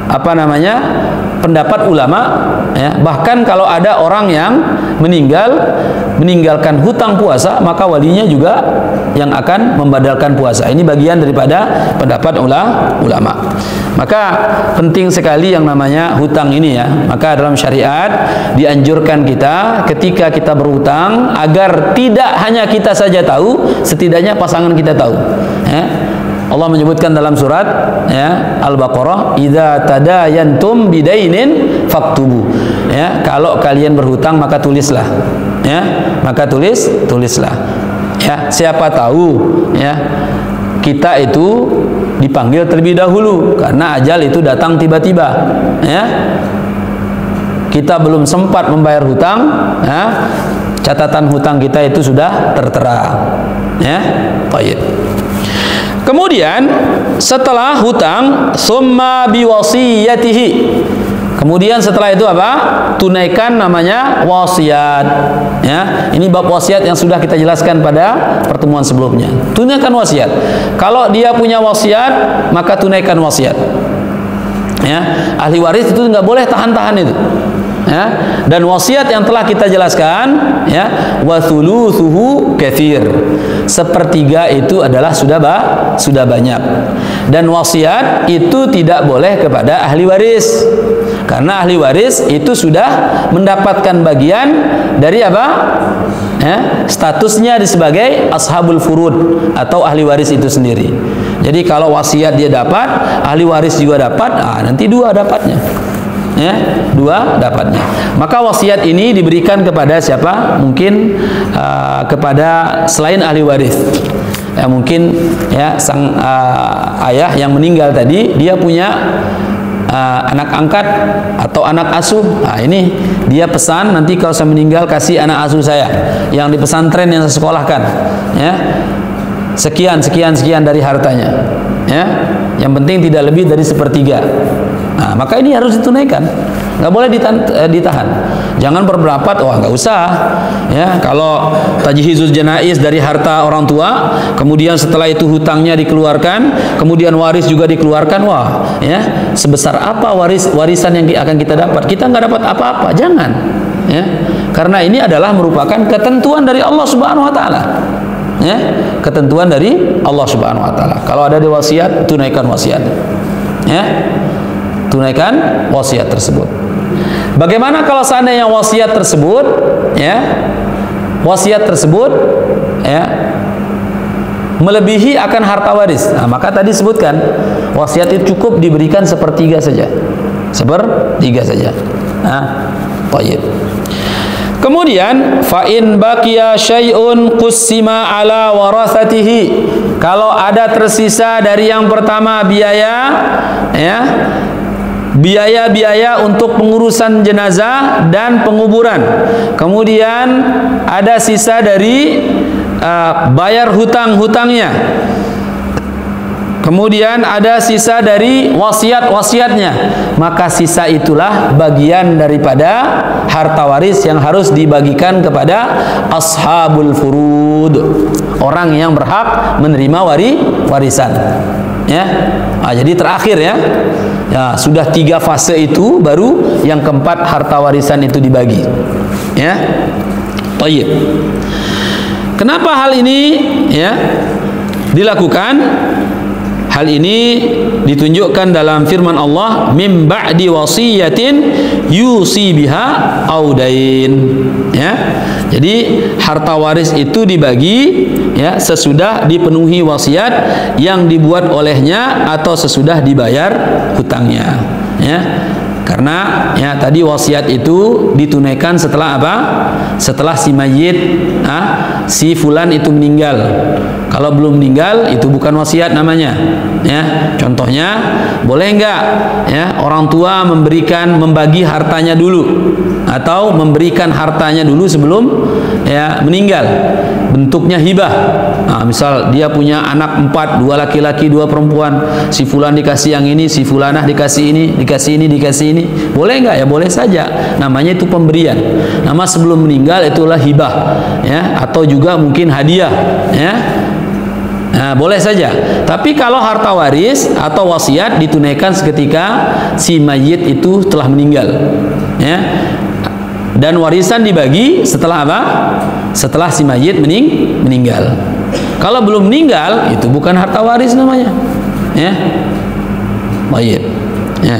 apa namanya, pendapat ulama, ya, bahkan kalau ada orang yang meninggalkan hutang puasa, maka walinya juga yang akan membadalkan puasa. Ini bagian daripada pendapat ulama. Maka penting sekali yang namanya hutang ini, ya. Maka dalam syariat dianjurkan kita ketika kita berhutang agar tidak hanya kita saja tahu, setidaknya pasangan kita tahu, ya. Allah menyebutkan dalam surat, ya, Al-Baqarah, idza tadayantum bidainin faktubu, ya, kalau kalian berhutang maka tulislah, ya, maka tulislah, ya. Siapa tahu, ya, kita itu dipanggil terlebih dahulu karena ajal itu datang tiba-tiba, ya. Kita belum sempat membayar hutang, ya, catatan hutang kita itu sudah tertera, ya. Baik. Kemudian setelah hutang, summa biwasiyatihi, Kemudian setelah itu apa? Tunaikan namanya wasiat. Ya, ini bab wasiat yang sudah kita jelaskan pada pertemuan sebelumnya. Tunaikan wasiat. Kalau dia punya wasiat, maka tunaikan wasiat. Ya, ahli waris itu nggak boleh tahan-tahan itu. Ya, dan wasiat yang telah kita jelaskan, ya, wa thuluthuhu katsir. Sepertiga itu adalah sudah banyak. Dan wasiat itu tidak boleh kepada ahli waris. Karena ahli waris itu sudah mendapatkan bagian dari apa? Ya, statusnya sebagai ashabul furud atau ahli waris itu sendiri. Jadi kalau wasiat dia dapat, ahli waris juga dapat, nanti dua dapatnya. Ya, dua dapatnya. Maka wasiat ini diberikan kepada siapa? Mungkin kepada selain ahli waris. Ya, mungkin ya sang ayah yang meninggal tadi, dia punya anak angkat atau anak asuh. Nah, ini dia pesan, nanti kalau saya meninggal kasih anak asuh saya yang di pesantren yang saya sekolahkan. Ya. Sekian dari hartanya. Ya. Yang penting tidak lebih dari sepertiga. Nah, maka ini harus ditunaikan, nggak boleh ditahan. Jangan berpendapat, wah nggak usah. Ya, kalau tajhizuz janaiz dari harta orang tua, kemudian setelah itu hutangnya dikeluarkan, kemudian waris juga dikeluarkan, wah, ya sebesar apa warisan yang akan kita dapat? Kita nggak dapat apa-apa, jangan. Ya, karena ini adalah merupakan ketentuan dari Allah Subhanahu Wa Taala. Ya, ketentuan dari Allah Subhanahu Wa Taala. Kalau ada di wasiat, tunaikan wasiat. Ya. Tunaikan wasiat tersebut. Bagaimana kalau seandainya wasiat tersebut, ya, wasiat tersebut, ya, melebihi akan harta waris? Nah, maka tadi sebutkan wasiat itu cukup diberikan sepertiga saja, sepertiga saja. Nah, baik. Kemudian fa in baqiya syai'un qussima ala warathatihi. Kalau ada tersisa dari yang pertama biaya, ya, biaya-biaya untuk pengurusan jenazah dan penguburan. Kemudian ada sisa dari bayar hutang-hutangnya. Kemudian ada sisa dari wasiat-wasiatnya. Maka sisa itulah bagian daripada harta waris yang harus dibagikan kepada ashabul furud, orang yang berhak menerima warisan. Ya, jadi terakhir ya. Ya, sudah 3 fase itu, baru yang keempat harta warisan itu dibagi. Ya, baik. Kenapa hal ini ya dilakukan? Hal ini ditunjukkan dalam firman Allah, mim ba'di wasiyatin yusi biha audain. Ya, jadi harta waris itu dibagi ya sesudah dipenuhi wasiat yang dibuat olehnya atau sesudah dibayar hutangnya. Ya, karena ya tadi wasiat itu ditunaikan setelah apa? Setelah si mayit, si fulan itu meninggal. Kalau belum meninggal itu bukan wasiat namanya. Ya, contohnya boleh enggak ya orang tua membagi hartanya dulu atau memberikan hartanya dulu sebelum ya meninggal, bentuknya hibah. Nah, misal dia punya anak 4, 2 laki-laki 2 perempuan, si fulan dikasih yang ini, si fulanah dikasih ini, dikasih ini, boleh enggak? Ya boleh saja, namanya itu pemberian. Nama sebelum meninggal itulah hibah ya, atau juga mungkin hadiah ya. Nah, boleh saja. Tapi kalau harta waris atau wasiat ditunaikan seketika si mayit itu telah meninggal. Ya. Dan warisan dibagi setelah apa? Setelah si mayit meninggal. Kalau belum meninggal itu bukan harta waris namanya. Ya. Mayit. Ya.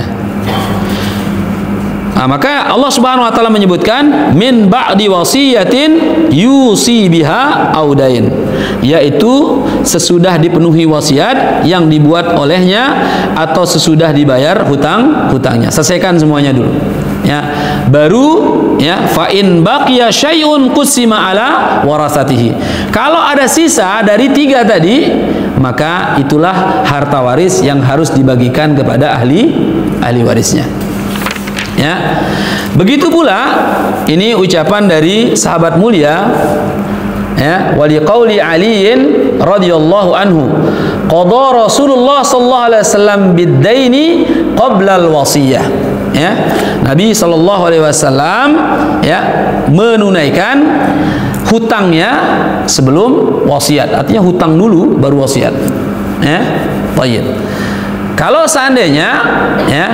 Nah, maka Allah Subhanahu wa taala menyebutkan min ba'di wasiyatin yusi biha audain, yaitu sesudah dipenuhi wasiat yang dibuat olehnya atau sesudah dibayar hutangnya. Selesaikan semuanya dulu. Ya, baru ya fa in baqiya syai'un qusima ala warasatihi. Kalau ada sisa dari 3 tadi, maka itulah harta waris yang harus dibagikan kepada ahli warisnya. Ya, begitu pula ini ucapan dari sahabat mulia ya, wali qauli aliin radhiyallahu anhu, qada Rasulullah sallallahu alaihi wasallam bid-daini qabla al-wasiyah. ya, Nabi SAW ya menunaikan hutangnya sebelum wasiat. Artinya hutang dulu baru wasiat. Ya, baik. Kalau seandainya ya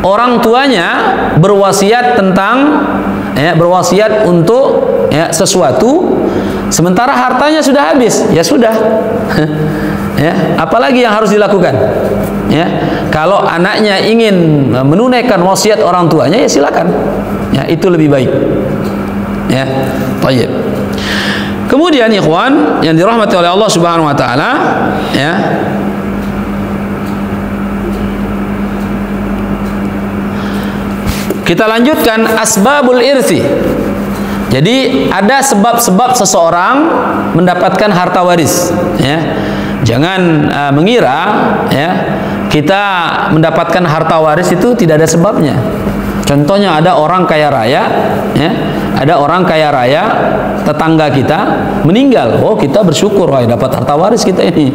orang tuanya berwasiat tentang berwasiat untuk sesuatu sementara hartanya sudah habis, ya sudah. Ya, apalagi yang harus dilakukan? Ya, kalau anaknya ingin menunaikan wasiat orang tuanya, ya silakan. Ya, itu lebih baik. Ya, baik. Kemudian ikhwan yang dirahmati oleh Allah Subhanahu wa taala, ya. Kita lanjutkan asbabul irsi. Jadi ada sebab-sebab seseorang mendapatkan harta waris, ya. Jangan mengira ya kita mendapatkan harta waris itu tidak ada sebabnya. Contohnya ada orang kaya raya, ya. Ada orang kaya raya tetangga kita meninggal. Oh, kita bersyukur wah dapat harta waris kita ini.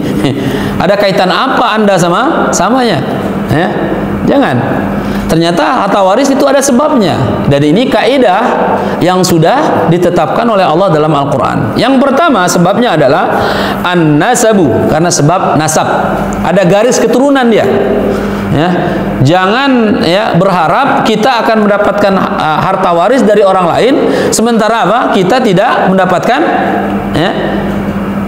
Ada kaitan apa Anda samanya? Ya. Jangan. Ternyata harta waris itu ada sebabnya. Dan ini kaidah yang sudah ditetapkan oleh Allah dalam Al-Quran. Yang pertama sebabnya adalah an-nasabu, karena sebab nasab. Ada garis keturunan dia. Ya. Jangan ya berharap kita akan mendapatkan harta waris dari orang lain, sementara apa? Kita tidak mendapatkan, ya,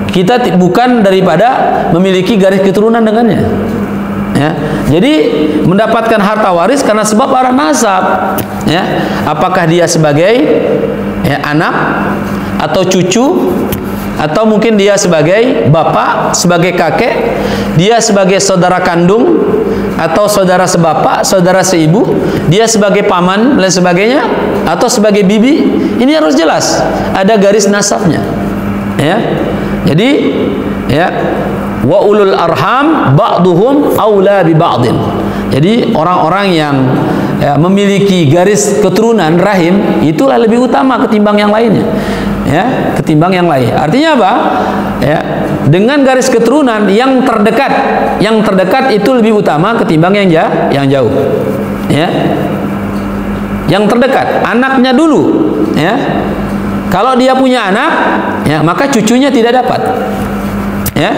kita bukan daripada memiliki garis keturunan dengannya. Ya, jadi mendapatkan harta waris karena sebab arah nasab. Ya, apakah dia sebagai anak atau cucu, atau mungkin dia sebagai bapak, sebagai kakek, dia sebagai saudara kandung, atau saudara sebapak, saudara seibu, dia sebagai paman dan sebagainya, atau sebagai bibi. Ini harus jelas, ada garis nasabnya. Ya, jadi ya. Wa ulul arham ba'duhum aula bi ba'din. Jadi orang-orang yang memiliki garis keturunan rahim itulah lebih utama ketimbang yang lainnya. Ya, ketimbang yang lain. Artinya apa? Ya, dengan garis keturunan yang terdekat itu lebih utama ketimbang yang jauh. Ya. Yang terdekat, anaknya dulu, ya. Kalau dia punya anak, ya, maka cucunya tidak dapat. Ya.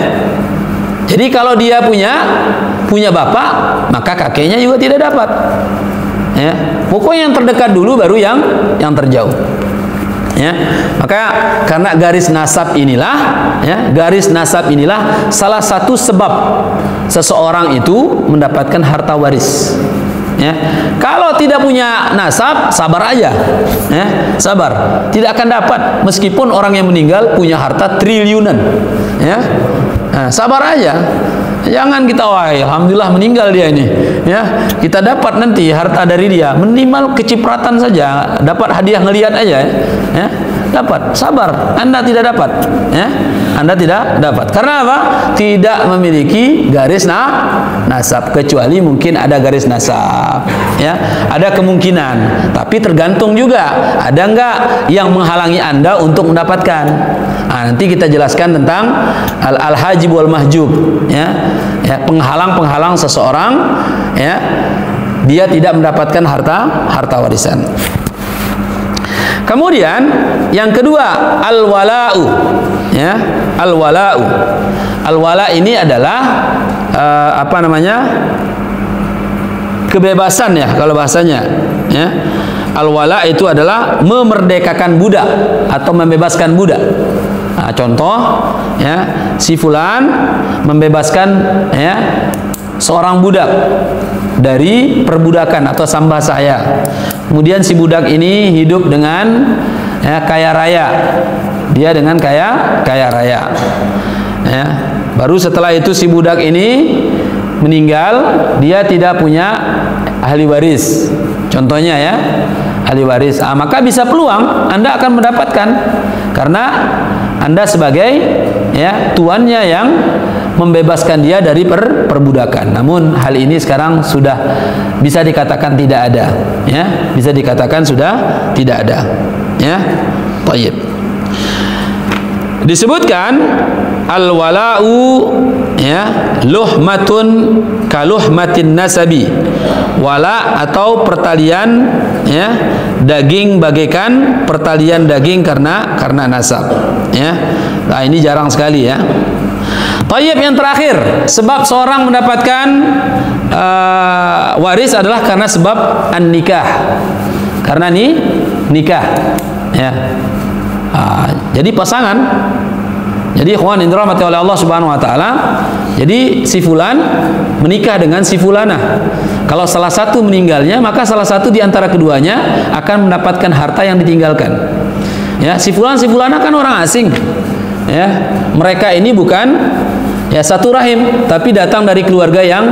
Jadi kalau dia punya bapak, maka kakeknya juga tidak dapat. Ya, pokoknya yang terdekat dulu baru yang terjauh. Ya, maka karena garis nasab inilah, ya, garis nasab inilah salah satu sebab seseorang itu mendapatkan harta waris. Ya, kalau tidak punya nasab, sabar aja. Ya, sabar, tidak akan dapat meskipun orang yang meninggal punya harta triliunan. Ya. Nah, sabar aja. Jangan kita wah alhamdulillah meninggal dia ini. Ya, kita dapat nanti harta dari dia minimal kecipratan saja, dapat hadiah ngelihat aja ya. Ya, dapat. Sabar, Anda tidak dapat. Ya. Anda tidak dapat. Karena apa? Tidak memiliki garis nasab, kecuali mungkin ada garis nasab. Ya, ada kemungkinan, tapi tergantung juga ada enggak yang menghalangi Anda untuk mendapatkan. Nah, nanti kita jelaskan tentang al-hajib wal mahjub, ya. Ya, penghalang-penghalang seseorang, ya, dia tidak mendapatkan harta warisan. Kemudian yang kedua al-wala'u, ya, al-wala'u. Al-wala' ini adalah apa namanya? Kebebasan ya kalau bahasanya, ya. Al-wala' itu adalah memerdekakan budak atau membebaskan budak. Nah, contoh ya, si fulan membebaskan ya seorang budak dari perbudakan atau sambah saya. Kemudian si budak ini hidup dengan ya, kaya raya. Dia dengan kaya raya. Ya. Baru setelah itu si budak ini meninggal, dia tidak punya ahli waris. Contohnya ya, ahli waris. Maka bisa peluang Anda akan mendapatkan karena Anda sebagai ya tuannya yang membebaskan dia dari perbudakan. Namun hal ini sekarang sudah bisa dikatakan tidak ada, ya. Bisa dikatakan sudah tidak ada, ya. Baik. Disebutkan al-wala'u ya luhmatun kaluhmatin nasabi wala atau pertalian ya daging bagaikan pertalian daging karena nasab ya. Nah, ini jarang sekali ya. Tayyib, yang terakhir, sebab seorang mendapatkan waris adalah karena sebab an-nikah. Karena nikah ya. Jadi pasangan. Jadi ikhwan yang dirahmati oleh Allah Subhanahu wa taala, jadi si fulan menikah dengan si fulanah. Kalau salah satu meninggalnya, maka salah satu di antara keduanya akan mendapatkan harta yang ditinggalkan. Ya, si fulanah kan orang asing. Ya, mereka ini bukan ya satu rahim, tapi datang dari keluarga yang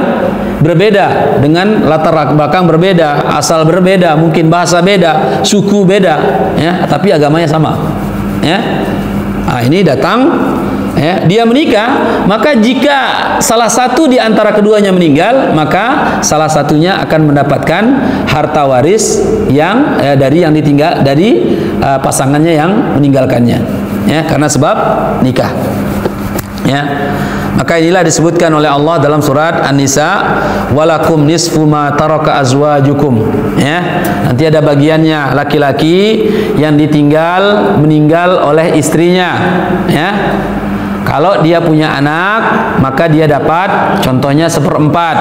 berbeda, dengan latar belakang berbeda, asal berbeda, mungkin bahasa beda, suku beda, ya, tapi agamanya sama. Ya. Nah, ini datang, ya, dia menikah, maka jika salah satu di antara keduanya meninggal, maka salah satunya akan mendapatkan harta waris yang dari yang ditinggal dari pasangannya yang meninggalkannya, ya, karena sebab nikah. Ya. Maka inilah disebutkan oleh Allah dalam surat An-Nisa, walakum nisfu ma taraka azwajukum. Ya, nanti ada bagiannya laki-laki yang meninggal oleh istrinya. Ya, kalau dia punya anak, maka dia dapat contohnya 1/4.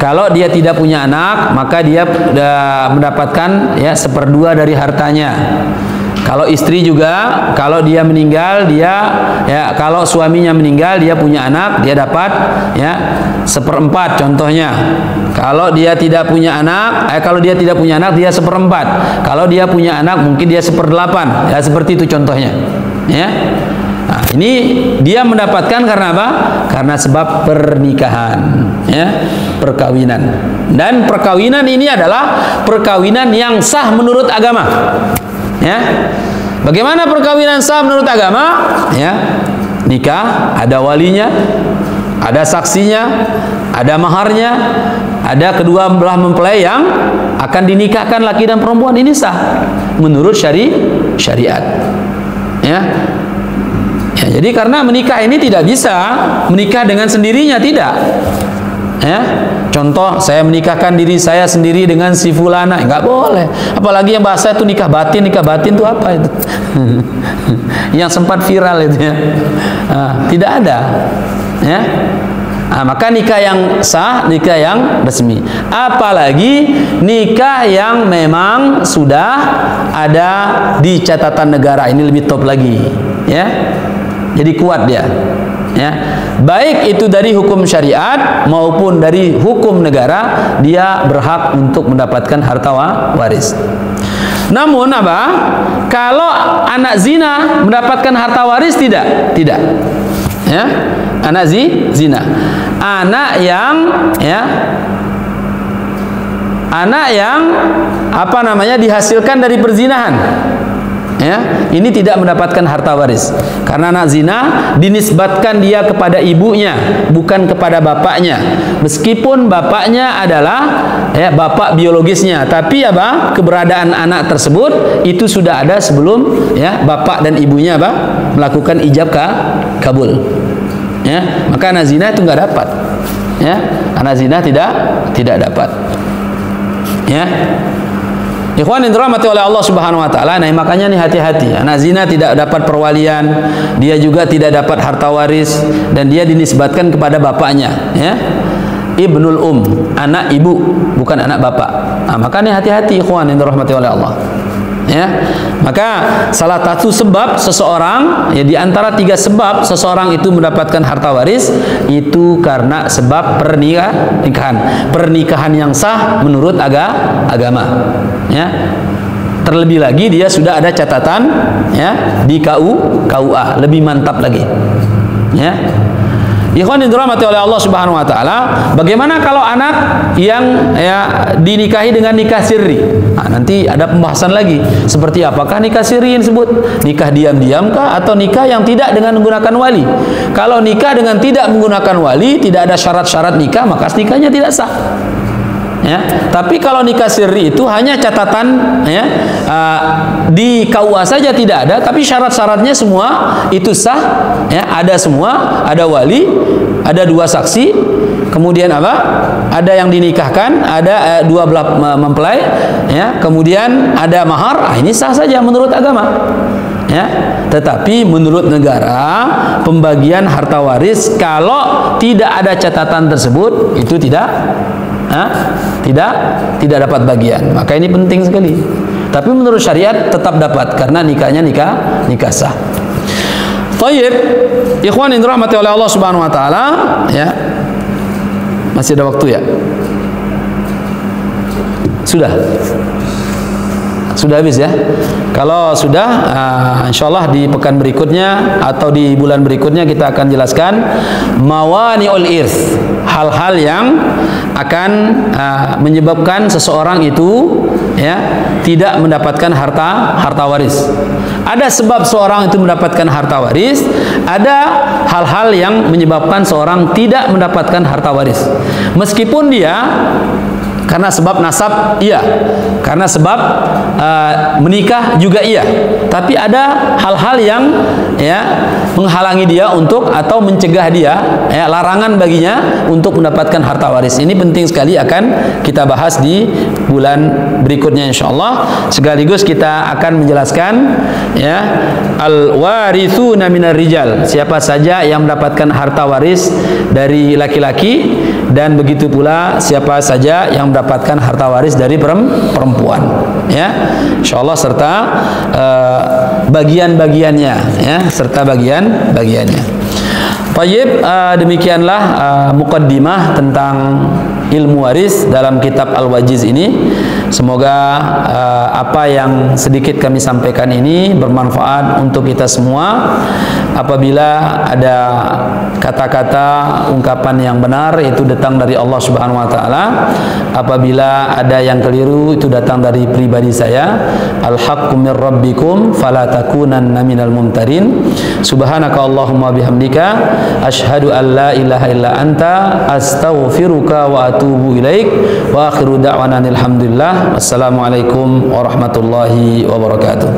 Kalau dia tidak punya anak, maka dia mendapatkan ya 1/2 dari hartanya. Kalau istri juga, kalau dia meninggal, kalau suaminya meninggal, dia punya anak, dia dapat ya 1/4 contohnya. Kalau dia tidak punya anak, dia 1/4. Kalau dia punya anak, mungkin dia 1/8. Ya, seperti itu contohnya. Ya. Nah, ini dia mendapatkan karena apa? Karena sebab pernikahan, ya, perkawinan. Dan perkawinan ini adalah perkawinan yang sah menurut agama. Ya, bagaimana perkawinan sah menurut agama? Ya, nikah, ada walinya, ada saksinya, ada maharnya, ada kedua belah mempelai yang akan dinikahkan laki dan perempuan. Ini sah menurut syariat. Ya. Ya, jadi karena menikah ini tidak bisa menikah dengan sendirinya, tidak. Ya, contoh saya menikahkan diri saya sendiri dengan si fulana, enggak boleh. Apalagi yang bahasa itu nikah batin itu apa itu? Yang sempat viral itu ya. Tidak ada. Ya. Maka nikah yang sah, nikah yang resmi. Apalagi nikah yang memang sudah ada di catatan negara, ini lebih top lagi. Ya. Jadi kuat dia. Ya, baik itu dari hukum syariat maupun dari hukum negara, dia berhak untuk mendapatkan harta waris. Namun apa? Kalau anak zina mendapatkan harta waris, tidak. Ya, anak zina, anak yang dihasilkan dari perzinahan. Ya, ini tidak mendapatkan harta waris karena anak zina dinisbatkan dia kepada ibunya, bukan kepada bapaknya, meskipun bapaknya adalah ya bapak biologisnya, tapi apa, keberadaan anak tersebut itu sudah ada sebelum ya bapak dan ibunya melakukan ijab kabul. Ya, maka anak zina itu nggak dapat. Ya, anak zina tidak dapat. Ya. Ikhwan yang dirahmati oleh Allah Subhanahu wa taala, nah makanya nih hati-hati. Anak zina tidak dapat perwalian, dia juga tidak dapat harta waris, dan dia dinisbatkan kepada bapaknya, ya. Ibnul anak ibu, bukan anak bapak. Nah, makanya hati-hati ikhwan yang dirahmati oleh Allah. Ya. Maka salah satu sebab seseorang, ya di antara 3 sebab seseorang itu mendapatkan harta waris itu karena sebab pernikahan yang sah menurut agama. Ya. Terlebih lagi dia sudah ada catatan ya di KUA, lebih mantap lagi. Ya. Ikhwan yang dirahmati oleh Allah Subhanahu wa taala, bagaimana kalau anak yang ya dinikahi dengan nikah sirri? Nah, nanti ada pembahasan lagi. Seperti apakah nikah sirri yang disebut? Nikah diam-diam kah atau nikah yang tidak dengan menggunakan wali? Kalau nikah dengan tidak menggunakan wali, tidak ada syarat-syarat nikah, maka nikahnya tidak sah. Ya, tapi kalau nikah sirri itu hanya catatan ya di KUA saja tidak ada, tapi syarat-syaratnya semua itu sah, ya, ada semua, ada wali, ada 2 saksi, kemudian apa? Ada yang dinikahkan, ada dua belah mempelai, ya. Kemudian ada mahar, ini sah saja menurut agama. Ya, tetapi menurut negara pembagian harta waris kalau tidak ada catatan tersebut itu tidak dapat bagian. Maka ini penting sekali. Tapi menurut syariat tetap dapat karena nikahnya nikah sah. Thayyib, ikhwan yang dirahmati oleh Allah Subhanahu wa taala, ya. Masih ada waktu ya? Sudah habis ya. Kalau sudah, insyaallah di pekan berikutnya atau di bulan berikutnya kita akan jelaskan mawani'ul irth, hal-hal yang akan menyebabkan seseorang itu ya tidak mendapatkan harta waris. Ada sebab seorang itu mendapatkan harta waris, ada hal-hal yang menyebabkan seorang tidak mendapatkan harta waris. Meskipun dia karena sebab nasab iya, karena sebab menikah juga iya, tapi ada hal-hal yang ya menghalangi dia untuk atau mencegah dia, ya, larangan baginya untuk mendapatkan harta waris. Ini penting sekali, akan kita bahas di bulan berikutnya insyaallah. Sekaligus kita akan menjelaskan ya al-warithuna minar rijal, siapa saja yang mendapatkan harta waris dari laki-laki, dan begitu pula siapa saja yang mendapatkan harta waris dari perempuan, ya, insyaallah, serta bagian-bagiannya, ya, serta bagian-bagiannya. Baik, demikianlah muqaddimah tentang ilmu waris dalam kitab Al-Wajiz ini. Semoga apa yang sedikit kami sampaikan ini bermanfaat untuk kita semua. Apabila ada kata-kata ungkapan yang benar, itu datang dari Allah Subhanahu wa taala. Apabila ada yang keliru, itu datang dari pribadi saya. Al-haqqu mir rabbikum fala takunanna minal mumtarin. Subhanaka Allahumma bihamdika asyhadu an la ilaha illa anta astaghfiruka wa atubu ilaik. Wa akhiru da'wana alhamdulillah. Wassalamualaikum warahmatullahi wabarakatuh.